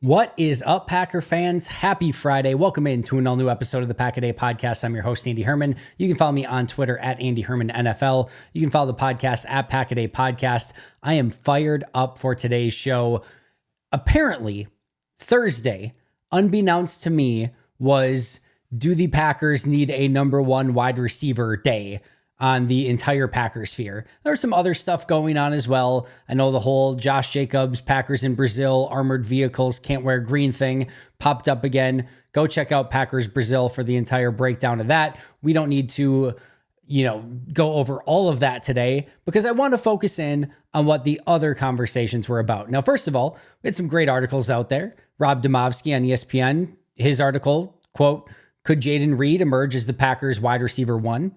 What is up, Packer fans? Happy Friday. Welcome in to an all-new episode of the Pack a Day podcast. I'm your host, Andy Herman. You can follow me on Twitter at Andy Herman NFL. You can follow the podcast at Pack a Day Podcast. I am fired up for today's show. Apparently, Thursday, unbeknownst to me, was do the Packers need a number one wide receiver day on the entire Packers sphere. There's some other stuff going on as well. I know the whole Josh Jacobs, Packers in Brazil, armored vehicles, can't wear green thing popped up again. Go check out Packers Brazil for the entire breakdown of that. We don't need to, go over all of that today because I want to focus in on what the other conversations were about. Now, first of all, we had some great articles out there. Rob Demovsky on ESPN, his article, quote, "Could Jaden Reed emerge as the Packers wide receiver one?"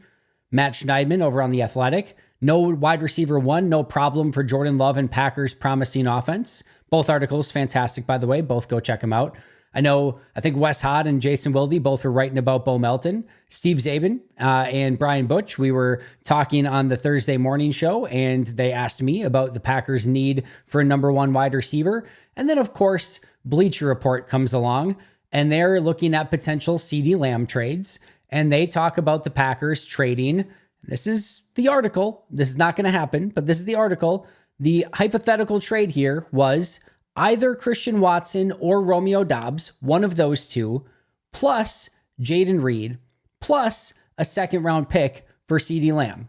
Matt Schneidman over on The Athletic, "No wide receiver one, no problem for Jordan Love and Packers promising offense." Both articles, fantastic, by the way. Both go check them out. I think Wes Hod and Jason Wilde both were writing about Bo Melton. Steve Zabin and Brian Butch, we were talking on the Thursday morning show, and they asked me about the Packers' need for a number one wide receiver. And then, of course, Bleacher Report comes along, and they're looking at potential CeeDee Lamb trades. And they talk about the Packers trading. This is the article. This is not going to happen, but this is the article. The hypothetical trade here was either Christian Watson or Romeo Doubs, one of those two, plus Jaden Reed, plus a second round pick for CeeDee Lamb.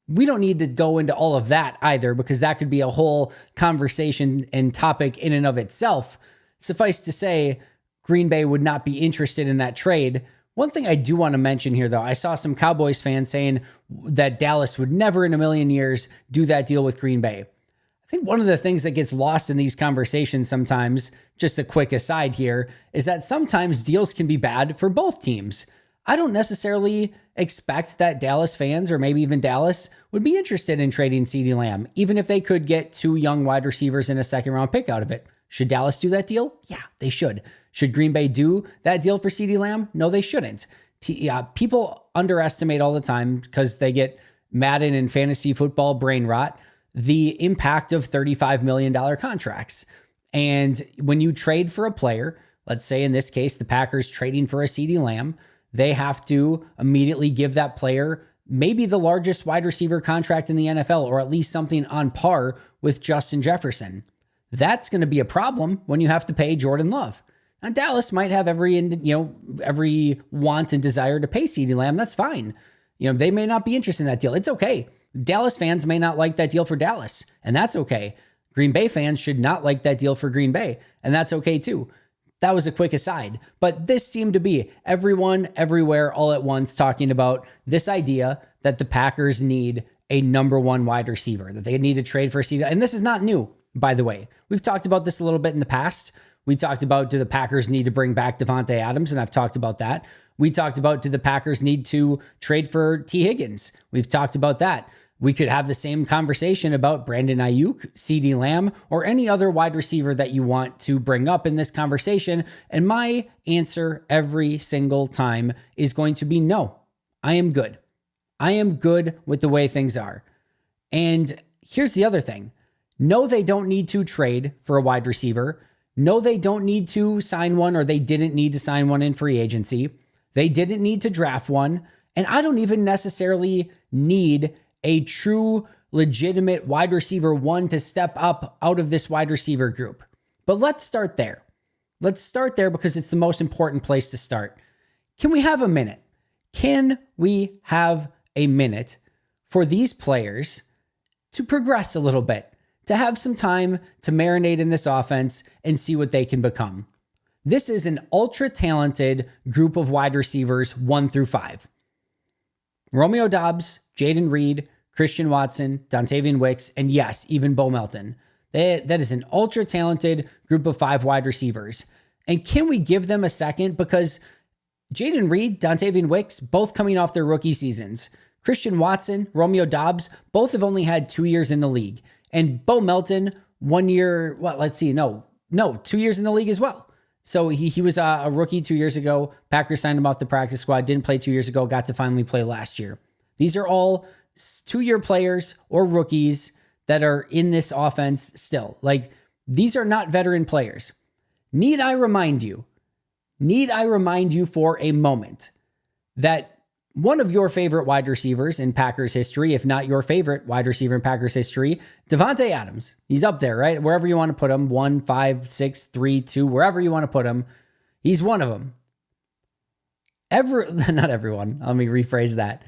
We don't need to go into all of that either because that could be a whole conversation and topic in and of itself. Suffice to say, Green Bay would not be interested in that trade. One thing I do want to mention here, though, I saw some Cowboys fans saying that Dallas would never in a million years do that deal with Green Bay. I think one of the things that gets lost in these conversations sometimes, just a quick aside here, is that sometimes deals can be bad for both teams. I don't necessarily expect that Dallas fans, or maybe even Dallas, would be interested in trading CeeDee Lamb, even if they could get two young wide receivers and a second round pick out of it. Should Dallas do that deal? Yeah, they should. Should Green Bay do that deal for CeeDee Lamb? No, they shouldn't. People underestimate all the time because they get Madden and fantasy football brain rot, the impact of $35 million contracts. And when you trade for a player, let's say in this case, the Packers trading for a CeeDee Lamb, they have to immediately give that player maybe the largest wide receiver contract in the NFL, or at least something on par with Justin Jefferson. That's going to be a problem when you have to pay Jordan Love. Now, Dallas might have every want and desire to pay CeeDee Lamb. That's fine. They may not be interested in that deal. It's okay. Dallas fans may not like that deal for Dallas, and that's okay. Green Bay fans should not like that deal for Green Bay, and that's okay too. That was a quick aside, but this seemed to be everyone, everywhere, all at once talking about this idea that the Packers need a number one wide receiver, that they need to trade for a CeeDee. And this is not new, by the way. We've talked about this a little bit in the past. We talked about, do the Packers need to bring back Devontae Adams? And I've talked about that. We talked about, do the Packers need to trade for T. Higgins? We've talked about that. We could have the same conversation about Brandon Ayuk, CeeDee Lamb, or any other wide receiver that you want to bring up in this conversation. And my answer every single time is going to be no. I am good. I am good with the way things are. And here's the other thing. No, they don't need to trade for a wide receiver. No, they don't need to sign one, or they didn't need to sign one in free agency. They didn't need to draft one. And I don't even necessarily need a true, legitimate wide receiver one to step up out of this wide receiver group. But let's start there. Let's start there because it's the most important place to start. Can we have a minute? Can we have a minute for these players to progress a little bit? To have some time to marinate in this offense and see what they can become. This is an ultra talented group of wide receivers 1 through 5. Romeo Doubs, Jaden Reed, Christian Watson, Dontavian Wicks, and yes, even Bo Melton. That is an ultra talented group of 5 wide receivers. And can we give them a second? Because Jaden Reed, Dontavian Wicks, both coming off their rookie seasons. Christian Watson, Romeo Doubs, both have only had 2 years in the league. And Bo Melton, 1 year, 2 years in the league as well. So he was a rookie 2 years ago. Packers signed him off the practice squad, didn't play 2 years ago, got to finally play last year. These are all 2-year players or rookies that are in this offense still. Like, these are not veteran players. Need I remind you for a moment that one of your favorite wide receivers in Packers history, if not your favorite wide receiver in Packers history, Davante Adams. He's up there, right? Wherever you want to put him, 1, 5, 6, 3, 2, wherever you want to put him, he's one of them. Not everyone, let me rephrase that.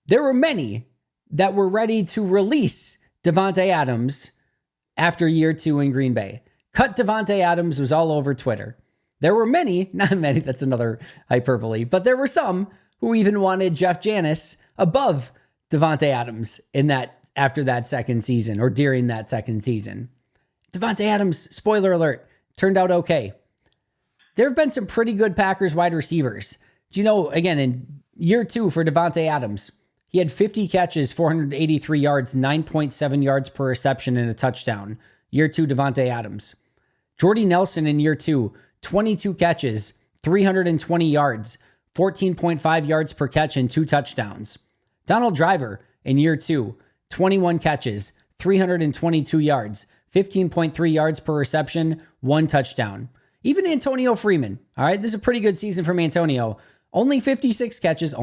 There were many that were ready to release Davante Adams after year 2 in Green Bay. Cut Davante Adams was all over Twitter. There were many, not many, that's another hyperbole, but there were some who even wanted Jeff Janis above Davante Adams after that second season or during that second season. Davante Adams, spoiler alert, turned out okay. There have been some pretty good Packers wide receivers. Do you know, again, in year 2 for Davante Adams, he had 50 catches, 483 yards, 9.7 yards per reception, and a touchdown. Year 2, Davante Adams. Jordy Nelson in year 2, 22 catches, 320 yards, 14.5 yards per catch, and 2 touchdowns. Donald Driver in year 2, 21 catches, 322 yards, 15.3 yards per reception, 1 touchdown. Even Antonio Freeman, all right, this is a pretty good season from Antonio. Only 56 catches,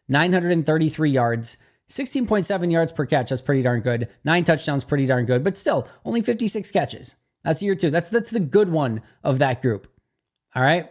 933 yards, 16.7 yards per catch. That's pretty darn good. 9 touchdowns, pretty darn good, but still only 56 catches. That's year 2. That's the good one of that group. All right.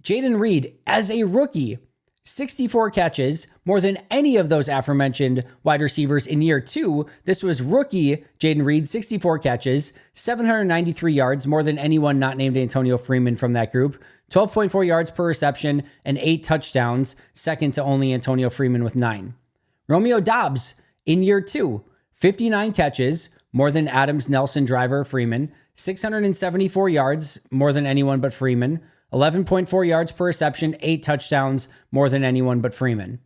Jayden Reed, as a rookie, 64 catches, more than any of those aforementioned wide receivers in year 2. This was rookie Jayden Reed, 64 catches, 793 yards, more than anyone not named Antonio Freeman from that group, 12.4 yards per reception, and 8 touchdowns, second to only Antonio Freeman with 9. Romeo Doubs in year 2, 59 catches, more than Adams, Nelson, Driver, Freeman, 674 yards, more than anyone but Freeman, 11.4 yards per reception, 8 touchdowns, more than anyone but Freeman.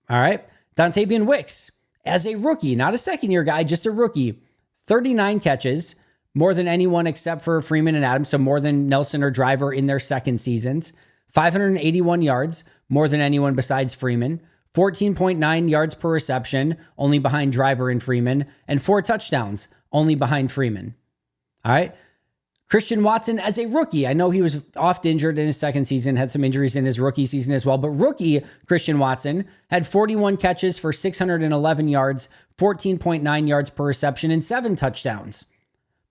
All right. Dontavian Wicks, as a rookie, not a second-year guy, just a rookie, 39 catches, more than anyone except for Freeman and Adams, so more than Nelson or Driver in their second seasons, 581 yards, more than anyone besides Freeman, 14.9 yards per reception, only behind Driver and Freeman, and 4 touchdowns, only behind Freeman. All right. Christian Watson as a rookie. I know he was oft injured in his second season, had some injuries in his rookie season as well, but rookie Christian Watson had 41 catches for 611 yards, 14.9 yards per reception, and 7 touchdowns.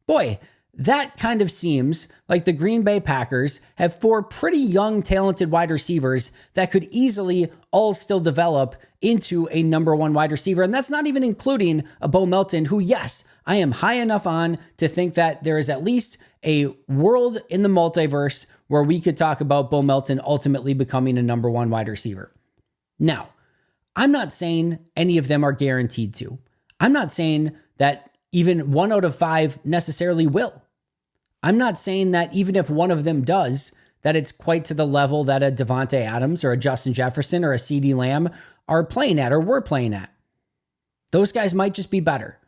Boy, that kind of seems like the Green Bay Packers have 4 pretty young, talented wide receivers that could easily all still develop into a number 1 wide receiver. And that's not even including a Bo Melton, who, yes, I am high enough on to think that there is at least a world in the multiverse where we could talk about Bo Melton ultimately becoming a number 1 wide receiver. Now, I'm not saying any of them are guaranteed to. I'm not saying that even 1 out of 5 necessarily will. I'm not saying that even if one of them does, that it's quite to the level that a Davante Adams or a Justin Jefferson or a CeeDee Lamb are playing at or were playing at. Those guys might just be better.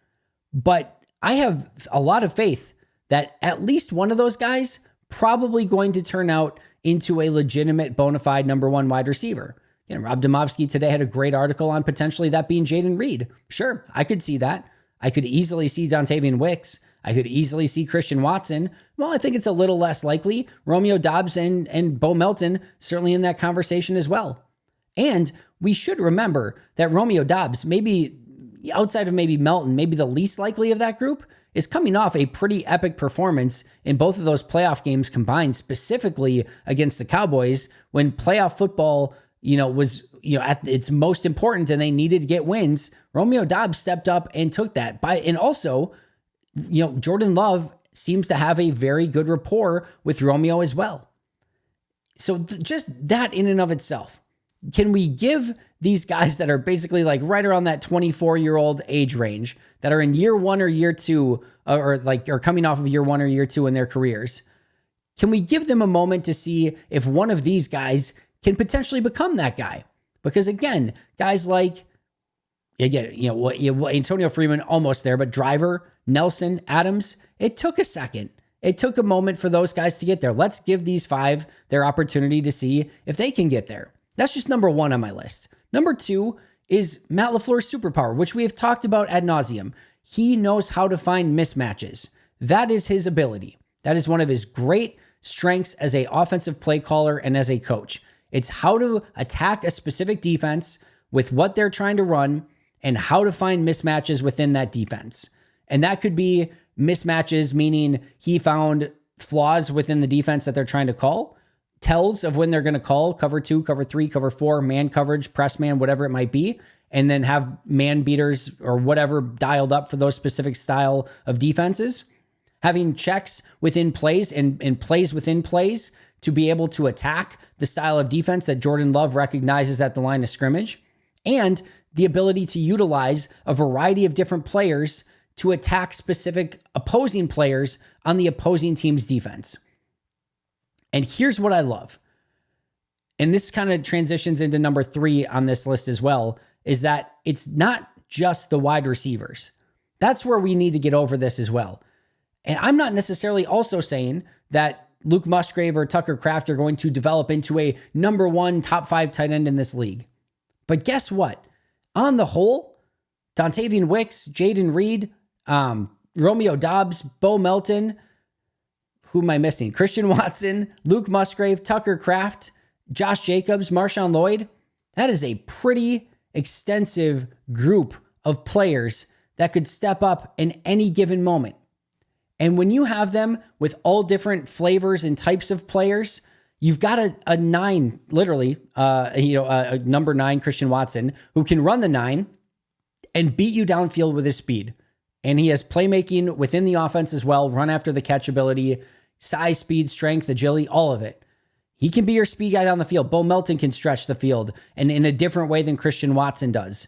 But I have a lot of faith that at least one of those guys probably going to turn out into a legitimate bona fide number 1 wide receiver. Rob Demovsky today had a great article on potentially that being Jayden Reed. Sure, I could see that. I could easily see Dontavian Wicks. I could easily see Christian Watson. Well, I think it's a little less likely. Romeo Doubs and Bo Melton certainly in that conversation as well. And we should remember that Romeo Doubs, maybe outside of maybe Melton, maybe the least likely of that group, is coming off a pretty epic performance in both of those playoff games combined, specifically against the Cowboys when playoff football, was, at its most important and they needed to get wins. Romeo Doubs stepped up and took that. And also, Jordan Love seems to have a very good rapport with Romeo as well. So just that in and of itself, can we give these guys that are basically like right around that 24-year-old age range, that are in year 1 or year 2, or coming off of year 1 or year 2 in their careers, can we give them a moment to see if one of these guys can potentially become that guy? Because again, guys like, Antonio Freeman, almost there, but Driver, Nelson, Adams, it took a second. It took a moment for those guys to get there. Let's give these 5 their opportunity to see if they can get there. That's just number 1 on my list. Number 2 is Matt LaFleur's superpower, which we have talked about ad nauseum. He knows how to find mismatches. That is his ability. That is one of his great strengths as an offensive play caller and as a coach. It's how to attack a specific defense with what they're trying to run and how to find mismatches within that defense. And that could be mismatches, meaning he found flaws within the defense that they're trying to call, tells of when they're going to call cover 2, cover 3, cover 4, man coverage, press man, whatever it might be, and then have man beaters or whatever dialed up for those specific style of defenses. Having checks within plays and plays within plays to be able to attack the style of defense that Jordan Love recognizes at the line of scrimmage, and the ability to utilize a variety of different players to attack specific opposing players on the opposing team's defense. And here's what I love. And this kind of transitions into number 3 on this list as well, is that it's not just the wide receivers. That's where we need to get over this as well. And I'm not necessarily also saying that Luke Musgrave or Tucker Kraft are going to develop into a number 1 top 5 tight end in this league. But guess what? On the whole, Dontavian Wicks, Jaden Reed, Romeo Doubs, Bo Melton, who am I missing? Christian Watson, Luke Musgrave, Tucker Kraft, Josh Jacobs, Marshawn Lloyd. That is a pretty extensive group of players that could step up in any given moment. And when you have them with all different flavors and types of players, you've got a 9, literally, a number 9 Christian Watson who can run the 9 and beat you downfield with his speed. And he has playmaking within the offense as well, run after the catch ability, size, speed, strength, agility, all of it. He can be your speed guy down the field. Bo Melton can stretch the field and in a different way than Christian Watson does.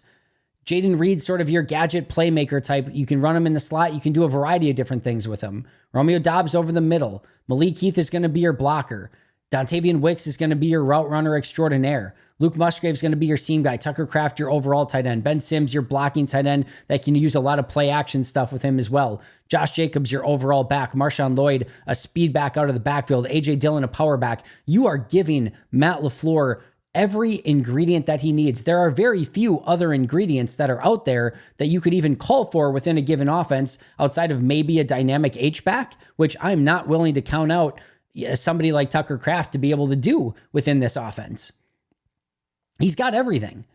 Jaden Reed's sort of your gadget playmaker type. You can run him in the slot. You can do a variety of different things with him. Romeo Doubs over the middle. Malik Heath is going to be your blocker. Dontavian Wicks is going to be your route runner extraordinaire. Luke Musgrave is going to be your seam guy. Tucker Kraft, your overall tight end. Ben Sims, your blocking tight end that can use a lot of play action stuff with him as well. Josh Jacobs, your overall back. Marshawn Lloyd, a speed back out of the backfield. AJ Dillon, a power back. You are giving Matt LaFleur every ingredient that he needs. There are very few other ingredients that are out there that you could even call for within a given offense outside of maybe a dynamic H-back, which I'm not willing to count out somebody like Tucker Kraft to be able to do within this offense. He's got everything.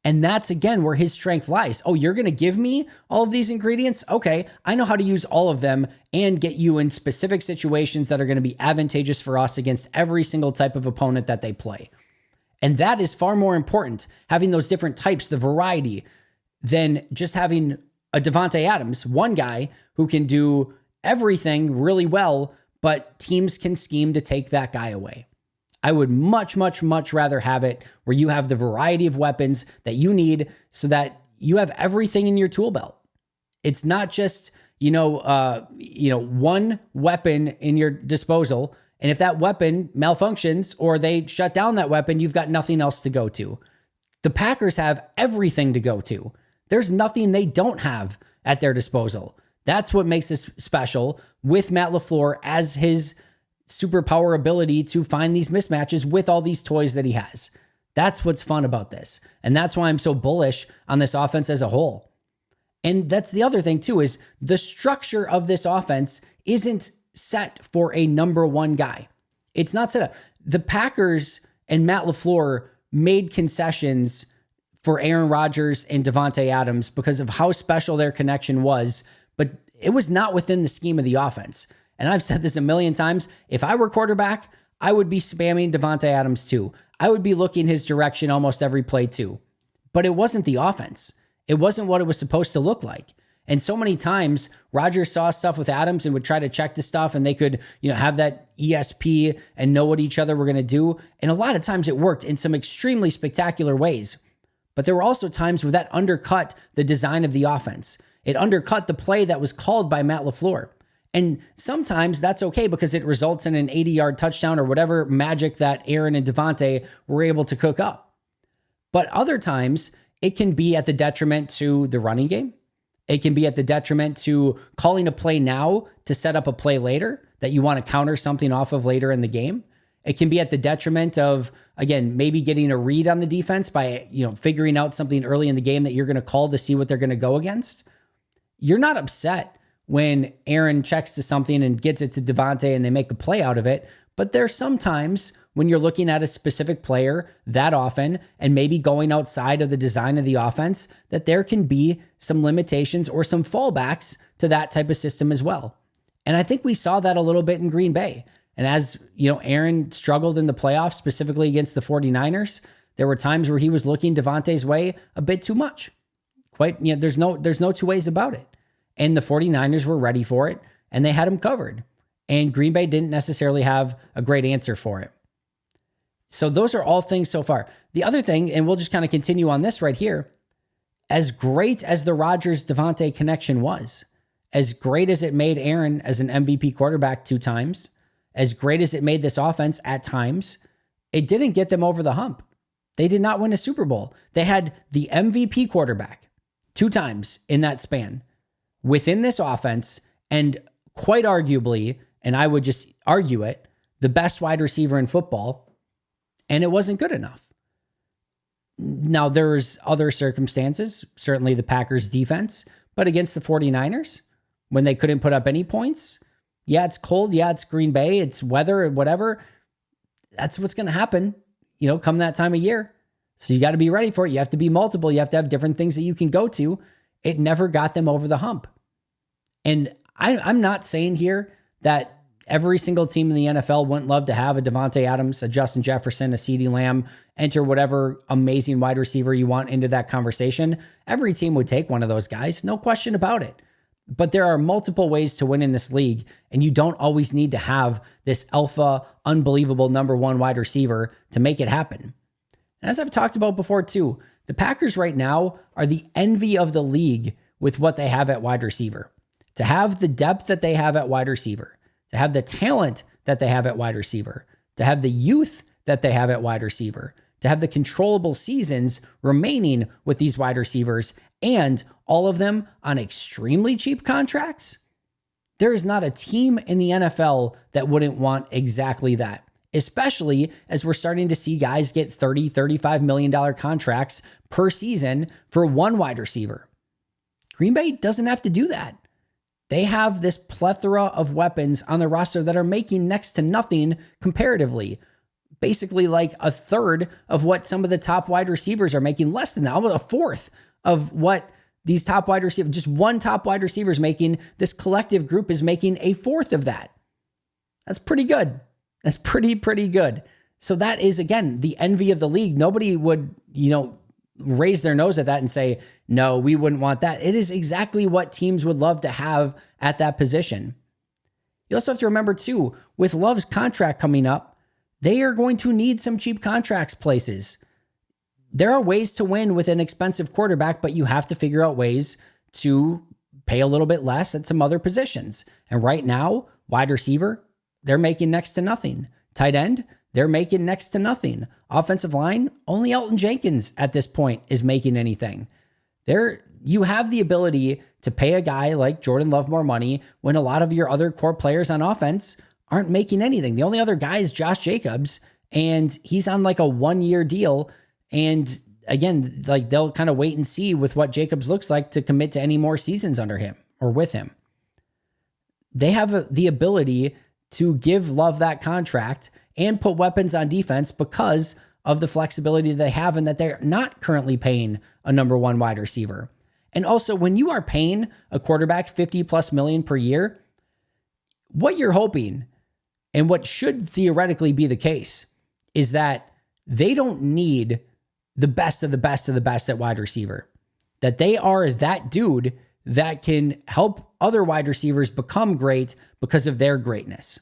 And that's, again, where his strength lies. Oh, you're going to give me all of these ingredients? Okay, I know how to use all of them and get you in specific situations that are going to be advantageous for us against every single type of opponent that they play. And that is far more important, having those different types, the variety, than just having a Devontae Adams, one guy who can do everything really well, but teams can scheme to take that guy away. I would much, much, much rather have it where you have the variety of weapons that you need so that you have everything in your tool belt. It's not just, one weapon in your disposal. And if that weapon malfunctions or they shut down that weapon, you've got nothing else to go to. The Packers have everything to go to. There's nothing they don't have at their disposal. That's what makes this special with Matt LaFleur as his superpower ability to find these mismatches with all these toys that he has. That's what's fun about this. And that's why I'm so bullish on this offense as a whole. And that's the other thing too, is the structure of this offense isn't set for a number 1 guy. It's not set up. The Packers and Matt LaFleur made concessions for Aaron Rodgers and Devontae Adams because of how special their connection was, but it was not within the scheme of the offense. And I've said this a million times. If I were quarterback, I would be spamming Devontae Adams too. I would be looking his direction almost every play too. But it wasn't the offense. It wasn't what it was supposed to look like. And so many times, Rodgers saw stuff with Adams and would try to check the stuff, and they could, have that ESP and know what each other were going to do. And a lot of times it worked in some extremely spectacular ways. But there were also times where that undercut the design of the offense. It undercut the play that was called by Matt LaFleur. And sometimes that's okay because it results in an 80-yard touchdown or whatever magic that Aaron and Devontae were able to cook up. But other times, it can be at the detriment to the running game. It can be at the detriment to calling a play now to set up a play later that you want to counter something off of later in the game. It can be at the detriment of, again, maybe getting a read on the defense by, figuring out something early in the game that you're going to call to see what they're going to go against. You're not upset when Aaron checks to something and gets it to Devontae and they make a play out of it. But there's sometimes when you're looking at a specific player that often and maybe going outside of the design of the offense, that there can be some limitations or some fallbacks to that type of system as well. And I think we saw that a little bit in Green Bay. And as Aaron struggled in the playoffs, specifically against the 49ers, there were times where he was looking Devontae's way a bit too much. There's no two ways about it. And the 49ers were ready for it, and they had him covered. And Green Bay didn't necessarily have a great answer for it. So those are all things so far. The other thing, and we'll just kind of continue on this right here, as great as the Rodgers-Devontae connection was, as great as it made Aaron as an MVP quarterback 2 times, as great as it made this offense at times, it didn't get them over the hump. They did not win a Super Bowl. They had the MVP quarterback 2 times in that span within this offense, and quite arguably, and I would just argue it, the best wide receiver in football, and it wasn't good enough. Now, there's other circumstances, certainly the Packers defense, but against the 49ers, when they couldn't put up any points, yeah, it's cold, yeah, it's Green Bay, it's weather, whatever, that's what's going to happen, come that time of year. So you got to be ready for it. You have to be multiple. You have to have different things that you can go to. It never got them over the hump. And I'm not saying here that every single team in the NFL wouldn't love to have a Devontae Adams, a Justin Jefferson, a CeeDee Lamb, enter whatever amazing wide receiver you want into that conversation. Every team would take one of those guys, no question about it. But there are multiple ways to win in this league, and you don't always need to have this alpha, unbelievable number 1 wide receiver to make it happen. And as I've talked about before too, the Packers right now are the envy of the league with what they have at wide receiver. To have the depth that they have at wide receiver, to have the talent that they have at wide receiver, to have the youth that they have at wide receiver, to have the controllable seasons remaining with these wide receivers, and all of them on extremely cheap contracts. There is not a team in the NFL that wouldn't want exactly that, especially as we're starting to see guys get $30, $35 million contracts per season for one wide receiver. Green Bay doesn't have to do that. They have this plethora of weapons on the roster that are making next to nothing comparatively. Basically like a third of what some of the top wide receivers are making, less than that, almost a fourth of what these top wide receivers, just one top wide receiver is making. This collective group is making a fourth of that. That's pretty good. That's pretty good. So that is, again, the envy of the league. Nobody would, raise their nose at that and say, no, we wouldn't want that. It is exactly what teams would love to have at that position. You also have to remember too, with Love's contract coming up, they are going to need some cheap contracts places. There are ways to win with an expensive quarterback, but you have to figure out ways to pay a little bit less at some other positions. And right now, wide receiver, they're making next to nothing. Tight end, they're making next to nothing. Offensive line, only Elton Jenkins at this point is making anything. You have the ability to pay a guy like Jordan Love more money when a lot of your other core players on offense aren't making anything. The only other guy is Josh Jacobs, and he's on like a 1-year deal. And again, like they'll kind of wait and see with what Jacobs looks like to commit to any more seasons under him or with him. They have the ability to give Love that contract and put weapons on defense because of the flexibility they have and that they're not currently paying a number 1 wide receiver. And also, when you are paying a quarterback $50+ million per year, what you're hoping and what should theoretically be the case is that they don't need the best of the best of the best at wide receiver. That they are that dude that can help other wide receivers become great because of their greatness.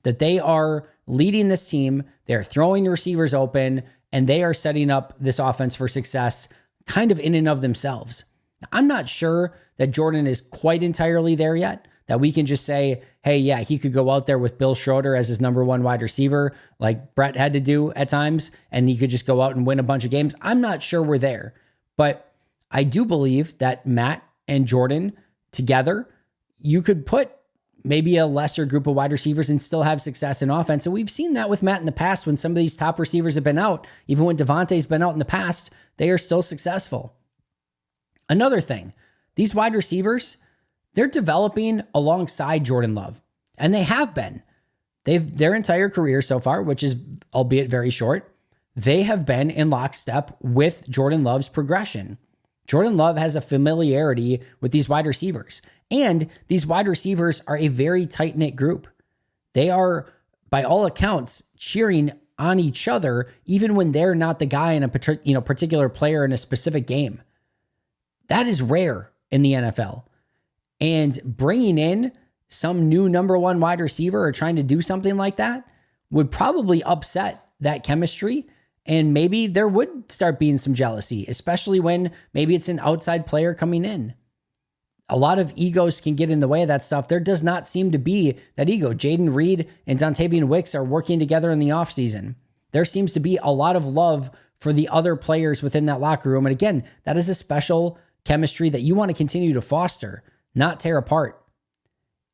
That they are leading this team, they're throwing the receivers open, and they are setting up this offense for success kind of in and of themselves. I'm not sure that Jordan is quite entirely there yet, that we can just say, hey, yeah, he could go out there with Bill Schroeder as his number 1 wide receiver, like Brett had to do at times, and he could just go out and win a bunch of games. I'm not sure we're there, but I do believe that Matt and Jordan together, you could put maybe a lesser group of wide receivers and still have success in offense. And we've seen that with Matt in the past when some of these top receivers have been out. Even when Devontae's been out in the past, they are still successful. Another thing, these wide receivers, they're developing alongside Jordan Love, and they have been. Their entire career so far, which is albeit very short, they have been in lockstep with Jordan Love's progression. Jordan Love has a familiarity with these wide receivers, and these wide receivers are a very tight-knit group. They are, by all accounts, cheering on each other, even when they're not the guy in a particular player in a specific game. That is rare in the NFL. And bringing in some new number one wide receiver or trying to do something like that would probably upset that chemistry. And maybe there would start being some jealousy, especially when maybe it's an outside player coming in. A lot of egos can get in the way of that stuff. There does not seem to be that ego. Jaden Reed and Dontavian Wicks are working together in the offseason. There seems to be a lot of love for the other players within that locker room. And again, that is a special chemistry that you want to continue to foster, not tear apart.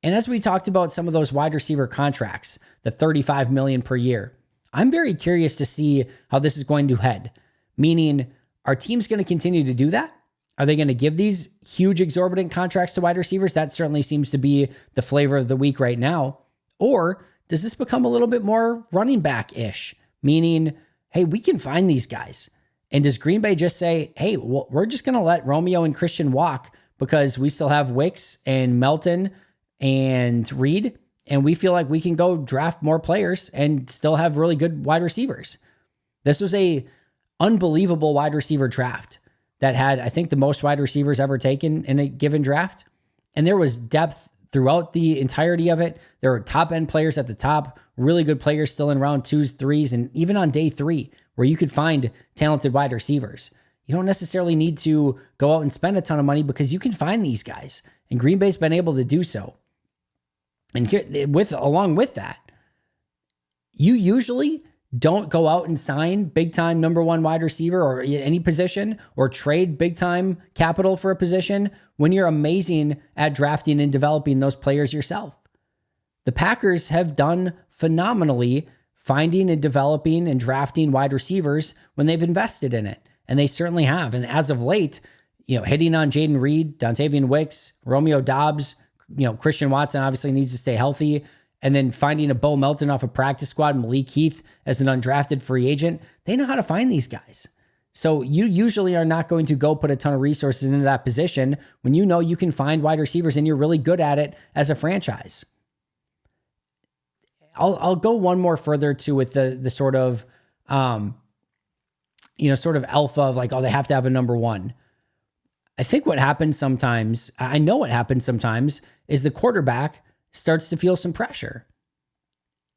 And as we talked about some of those wide receiver contracts, the $35 million per year, I'm very curious to see how this is going to head. Meaning, are teams going to continue to do that? Are they going to give these huge exorbitant contracts to wide receivers? That certainly seems to be the flavor of the week right now. Or does this become a little bit more running back-ish? Meaning, hey, we can find these guys. And does Green Bay just say, hey, well, we're just going to let Romeo and Christian walk because we still have Wicks and Melton and Reed, and we feel like we can go draft more players and still have really good wide receivers? This was a unbelievable wide receiver draft that had, I think, the most wide receivers ever taken in a given draft. And there was depth throughout the entirety of it. There were top end players at the top, really good players still in round 2s, 3s, and even on day 3, where you could find talented wide receivers. You don't necessarily need to go out and spend a ton of money because you can find these guys. And Green Bay's been able to do so. And along with that, you usually don't go out and sign big-time number one wide receiver or any position or trade big-time capital for a position when you're amazing at drafting and developing those players yourself. The Packers have done phenomenally finding and developing and drafting wide receivers when they've invested in it. And they certainly have. And as of late, hitting on Jaden Reed, Dontavian Wicks, Romeo Doubs, Christian Watson obviously needs to stay healthy. And then finding a Bo Melton off a practice squad, Malik Heath as an undrafted free agent. They know how to find these guys. So you usually are not going to go put a ton of resources into that position when you know you can find wide receivers and you're really good at it as a franchise. I'll go one more further too with the sort of, sort of alpha of like, oh, they have to have a number one. I think what happens sometimes, I know what happens sometimes, is the quarterback starts to feel some pressure.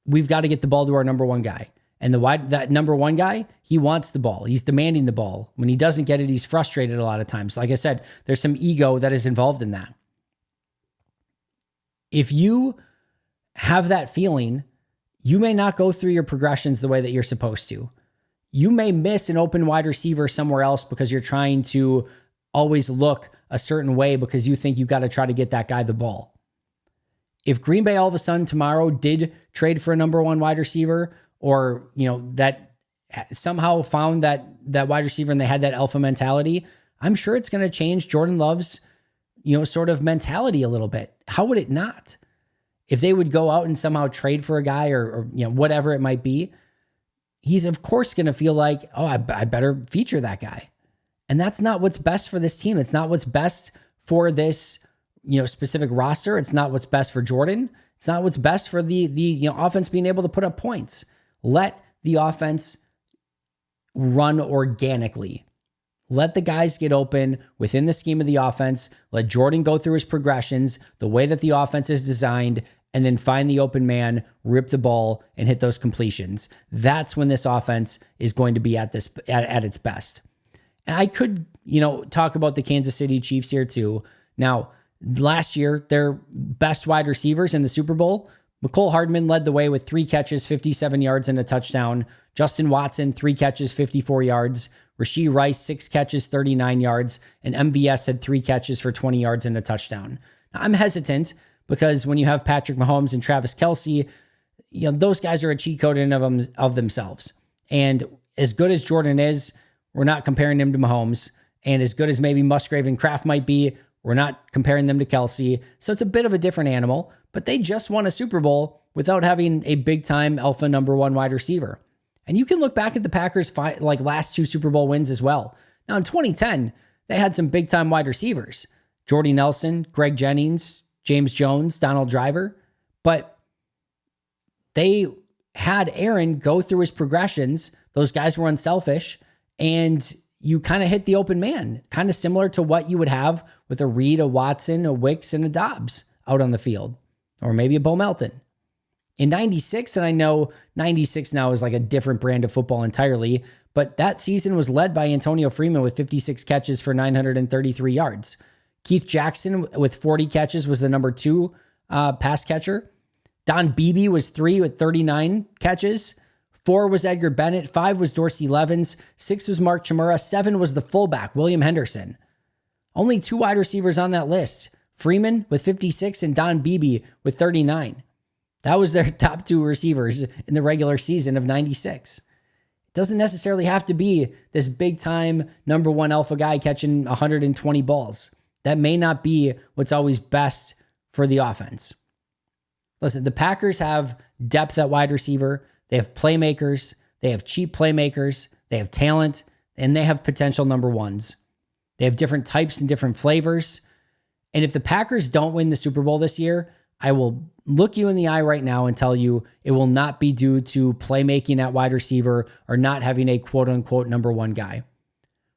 We've got to get the ball to our number one guy. And that number one guy, he wants the ball. He's demanding the ball. When he doesn't get it, he's frustrated a lot of times. Like I said, there's some ego that is involved in that. If you have that feeling, you may not go through your progressions the way that you're supposed to. You may miss an open wide receiver somewhere else because you're trying to always look a certain way because you think you got to try to get that guy the ball. If Green Bay all of a sudden tomorrow did trade for a number one wide receiver, or that somehow found that wide receiver and they had that alpha mentality, I'm sure it's going to change Jordan Love's sort of mentality a little bit. How would it not? If they would go out and somehow trade for a guy or whatever it might be, he's of course going to feel like, oh, I better feature that guy. And that's not what's best for this team. It's not what's best for this specific roster. It's not what's best for Jordan. It's not what's best for the offense being able to put up points. Let the offense run organically. Let the guys get open within the scheme of the offense. Let Jordan go through his progressions, the way that the offense is designed, and then find the open man, rip the ball, and hit those completions. That's when this offense is going to be at its best. And I could, talk about the Kansas City Chiefs here too. Now, last year, their best wide receivers in the Super Bowl, Mecole Hardman led the way with 3 catches, 57 yards, and a touchdown. Justin Watson, 3 catches, 54 yards. Rashee Rice, 6 catches, 39 yards. And MVS had 3 catches for 20 yards and a touchdown. Now, I'm hesitant because when you have Patrick Mahomes and Travis Kelce, those guys are a cheat code in of themselves. And as good as Jordan is, we're not comparing him to Mahomes. And as good as maybe Musgrave and Kraft might be, We're not comparing them to Kelsey. So it's a bit of a different animal, but they just won a Super Bowl without having a big time alpha number one wide receiver. And you can look back at the Packers' last two Super Bowl wins as well. Now in 2010, they had some big time wide receivers. Jordy Nelson, Greg Jennings, James Jones, Donald Driver. But they had Aaron go through his progressions. Those guys were unselfish. And you kind of hit the open man, kind of similar to what you would have with a Reed, a Watson, a Wicks, and a Dobbs out on the field. Or maybe a Bo Melton. In 96, and I know 96 now is like a different brand of football entirely, but that season was led by Antonio Freeman with 56 catches for 933 yards. Keith Jackson with 40 catches was the number 2 pass catcher. Don Beebe was 3 with 39 catches. 4 was Edgar Bennett. 5 was Dorsey Levens. 6 was Mark Chmura. 7 was the fullback, William Henderson. Only 2 wide receivers on that list. Freeman with 56 and Don Beebe with 39. That was their top 2 receivers in the regular season of 96. It doesn't necessarily have to be this big time number 1 alpha guy catching 120 balls. That may not be what's always best for the offense. Listen, the Packers have depth at wide receiver. They have playmakers. They have cheap playmakers. They have talent, and they have potential number ones. They have different types and different flavors. And if the Packers don't win the Super Bowl this year, I will look you in the eye right now and tell you it will not be due to playmaking at wide receiver or not having a quote unquote number 1 guy.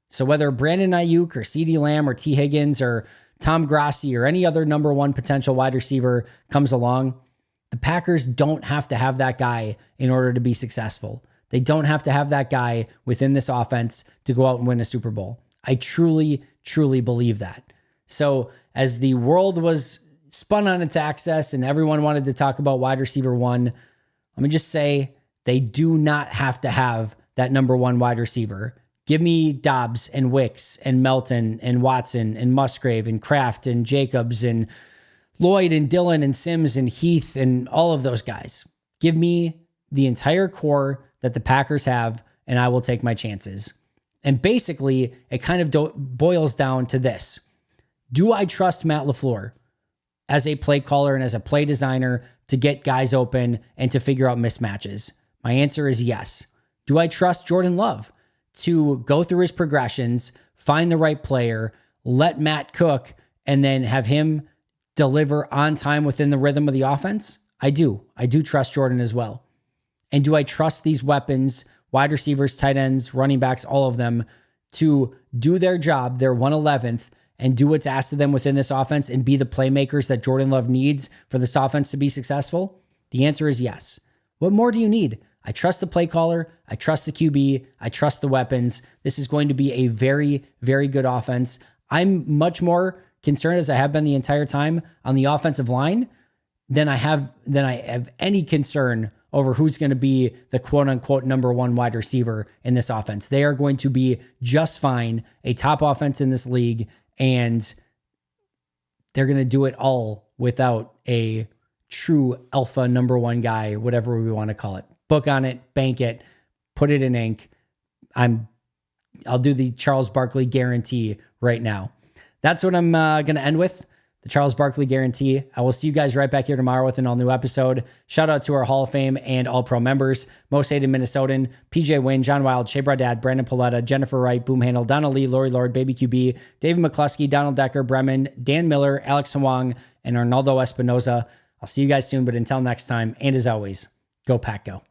So whether Brandon Ayuk or CeeDee Lamb or T. Higgins or Tom Grassi or any other number 1 potential wide receiver comes along, the Packers don't have to have that guy in order to be successful. They don't have to have that guy within this offense to go out and win a Super Bowl. I truly, truly believe that. So as the world was spun on its axis and everyone wanted to talk about wide receiver 1, let me just say they do not have to have that number 1 wide receiver. Give me Dobbs and Wicks and Melton and Watson and Musgrave and Kraft and Jacobs and Lloyd and Dillon and Sims and Heath and all of those guys. Give me the entire core that the Packers have, and I will take my chances. And basically, it kind of boils down to this. Do I trust Matt LaFleur as a play caller and as a play designer to get guys open and to figure out mismatches? My answer is yes. Do I trust Jordan Love to go through his progressions, find the right player, let Matt cook, and then have him deliver on time within the rhythm of the offense? I do. I do trust Jordan as well. And do I trust these weapons, wide receivers, tight ends, running backs, all of them, to do their job, their 111th, and do what's asked of them within this offense and be the playmakers that Jordan Love needs for this offense to be successful? The answer is yes. What more do you need? I trust the play caller. I trust the QB. I trust the weapons. This is going to be a very, very good offense. I'm much more concerned, as I have been the entire time, on the offensive line than I have any concern over who's going to be the quote unquote number 1 wide receiver in this offense. They are going to be just fine, a top offense in this league, and they're going to do it all without a true alpha number 1 guy, whatever we want to call it. Book on it, bank it, put it in ink. I'll do the Charles Barkley guarantee right now. That's what I'm going to end with. The Charles Barkley guarantee. I will see you guys right back here tomorrow with an all new episode. Shout out to our Hall of Fame and All Pro members: Most Hated Minnesotan, PJ Wynn, John Wild, Shea Bradad, Brandon Paletta, Jennifer Wright, Boom Handle, Donna Lee, Lori Lord, Baby QB, David McCluskey, Donald Decker, Bremen, Dan Miller, Alex Hwang, and Arnaldo Espinoza. I'll see you guys soon, but until next time, and as always, go Pack Go.